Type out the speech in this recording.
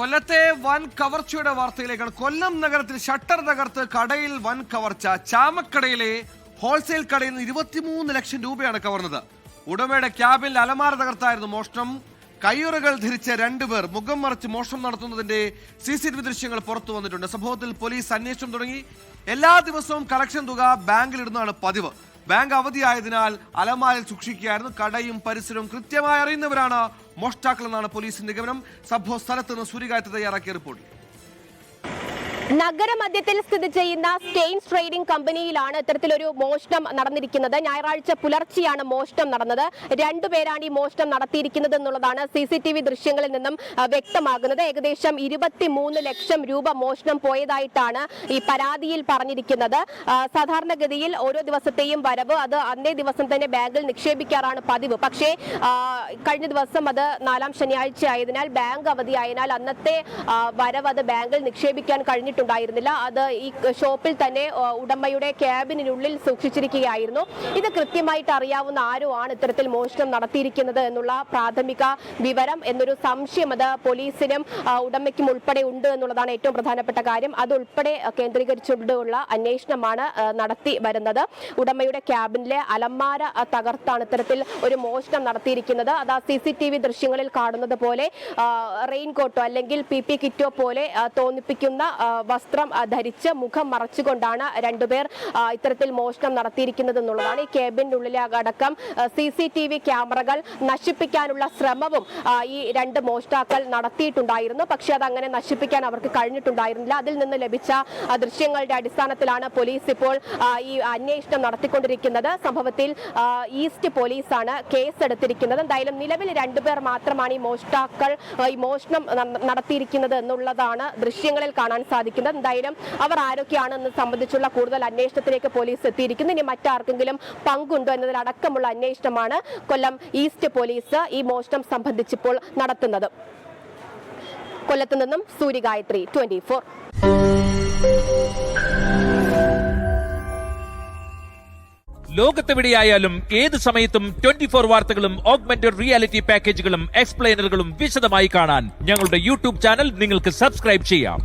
കൊല്ലത്തെ വൻ കവർച്ചയുടെ വാർത്തയിലേക്കാണ്. കൊല്ലം നഗരത്തിൽ ഷട്ടർ തകർത്ത് കടയിൽ വൻ കവർച്ച. ചാമക്കടയിലെ ഹോൾസെയിൽ കടയിൽ നിന്ന് 23 ലക്ഷം രൂപയാണ് കവർന്നത്. ഉടമയുടെ ക്യാബിൽ അലമാര തകർത്തായിരുന്നു മോഷണം. കയ്യുറകൾ ധരിച്ച 2 പേർ മുഖം മറച്ച് മോഷണം നടത്തുന്നതിന്റെ CCTV ദൃശ്യങ്ങൾ പുറത്തു വന്നിട്ടുണ്ട്. സംഭവത്തിൽ പോലീസ് അന്വേഷണം തുടങ്ങി. എല്ലാ ദിവസവും കളക്ഷൻ തുക ബാങ്കിലിടുന്നതാണ് പതിവ്. ബാങ്ക് അവധിയായതിനാൽ അലമാരയിൽ സൂക്ഷിക്കുകയായിരുന്നു. കടയും പരിസരവും കൃത്യമായി അറിയുന്നവരാണ് മോഷ്ടാക്കളെന്നാണ് പോലീസിന്റെ നിഗമനം. സംഭവ സ്ഥലത്ത് നിന്ന് സൂര്യകാന്ത് തയ്യാറാക്കിയ റിപ്പോർട്ട്. നഗരമധ്യത്തിൽ സ്ഥിതി ചെയ്യുന്ന സ്റ്റെയിൻസ് ട്രേഡിംഗ് കമ്പനിയിലാണ് ഇത്തരത്തിലൊരു മോഷണം നടന്നിരിക്കുന്നത്. ഞായറാഴ്ച പുലർച്ചെയാണ് മോഷണം നടന്നത്. 2 പേരാണ് ഈ മോഷണം നടത്തിയിരിക്കുന്നത് എന്നുള്ളതാണ് CCTV ദൃശ്യങ്ങളിൽ നിന്നും വ്യക്തമാകുന്നത്. ഏകദേശം 23 ലക്ഷം രൂപ മോഷണം പോയതായിട്ടാണ് ഈ പരാതിയിൽ പറഞ്ഞിരിക്കുന്നത്. സാധാരണഗതിയിൽ ഓരോ ദിവസത്തെയും വരവ് അത് അന്നേ ദിവസം തന്നെ ബാങ്കിൽ നിക്ഷേപിക്കാറാണ് പതിവ്. പക്ഷേ കഴിഞ്ഞ ദിവസം അത് 4ാം ശനിയാഴ്ച ആയതിനാൽ ബാങ്ക് അവധിയായതിനാൽ അന്നത്തെ വരവ് അത് ബാങ്കിൽ നിക്ഷേപിക്കാൻ കഴിഞ്ഞിട്ടുണ്ടായിരുന്നില്ല. അത് ഈ ഷോപ്പിൽ തന്നെ ഉടമയുടെ ക്യാബിനുള്ളിൽ സൂക്ഷിച്ചിരിക്കുകയായിരുന്നു. ഇത് കൃത്യമായിട്ട് അറിയാവുന്ന ആരോ ആണ് ഇത്തരത്തിൽ മോഷണം നടത്തിയിരിക്കുന്നത് എന്നുള്ള പ്രാഥമിക വിവരം എന്നൊരു സംശയം അത് പോലീസിനും ഉടമയ്ക്കും ഉൾപ്പെടെ ഉണ്ട് എന്നുള്ളതാണ് ഏറ്റവും പ്രധാനപ്പെട്ട കാര്യം. അതുൾപ്പെടെ കേന്ദ്രീകരിച്ചുകൊണ്ടുള്ള അന്വേഷണമാണ് നടത്തി വരുന്നത്. ഉടമയുടെ ക്യാബിനിലെ അലമാര തകർത്താണ് ഇത്തരത്തിൽ ഒരു മോഷണം നടത്തിയിരിക്കുന്നത്. അത് CCTV ദൃശ്യങ്ങളിൽ കാണുന്നത് പോലെ റെയിൻകോട്ടോ അല്ലെങ്കിൽ PP കിറ്റോ പോലെ തോന്നിപ്പിക്കുന്ന വസ്ത്രം ധരിച്ച് മുഖം മറച്ചുകൊണ്ടാണ് 2 പേർ ഇത്തരത്തിൽ മോഷണം നടത്തിയിരിക്കുന്നത് എന്നുള്ളതാണ്. ഈ ക്യാബിനുള്ളിലെ അടക്കം CCTV ക്യാമറകൾ നശിപ്പിക്കാനുള്ള ശ്രമവും ഈ 2 മോഷ്ടാക്കൾ നടത്തിയിട്ടുണ്ടായിരുന്നു. പക്ഷെ അതങ്ങനെ നശിപ്പിക്കാൻ അവർക്ക് കഴിഞ്ഞിട്ടുണ്ടായിരുന്നില്ല. അതിൽ നിന്ന് ലഭിച്ച ദൃശ്യങ്ങളുടെ അടിസ്ഥാനത്തിലാണ് പോലീസ് ഇപ്പോൾ ഈ അന്വേഷണം നടത്തിക്കൊണ്ടിരിക്കുന്നത്. സംഭവത്തിൽ ഈസ്റ്റ് പോലീസാണ് കേസ് എടുത്തിരിക്കുന്നത്. എന്തായാലും നിലവിൽ 2 പേർ മാത്രമാണ് ഈ മോഷണം നടത്തിയിരിക്കുന്നത് എന്നുള്ളതാണ് ദൃശ്യങ്ങളിൽ കാണാൻ സാധിക്കുന്നത്. എന്തായാലും അവർ ആരൊക്കെയാണെന്ന് സംബന്ധിച്ചുള്ള കൂടുതൽ അന്വേഷണത്തിലേക്ക് പോലീസ് എത്തിയിരിക്കുന്നു. ഇനി മറ്റാർക്കെങ്കിലും പങ്കുണ്ടോ എന്നതിലടക്കമുള്ള അന്വേഷണമാണ് കൊല്ലം ഈസ്റ്റ് പോലീസ് ഈ മോഷണം സംബന്ധിച്ചിപ്പോൾ നടത്തുന്നത്. കൊല്ലത്ത് നിന്നും സൂര്യഗായത്രി, 24. ലോകത്തെവിടെയായാലും ഏത് സമയത്തും 24 വാർത്തകളും ഓഗ്മെന്റഡ് റിയാലിറ്റി പാക്കേജുകളും എക്സ്പ്ലെയിനറുകളും വിശദമായി കാണാൻ ഞങ്ങളുടെ YouTube ചാനൽ നിങ്ങൾക്ക് സബ്സ്ക്രൈബ് ചെയ്യാം.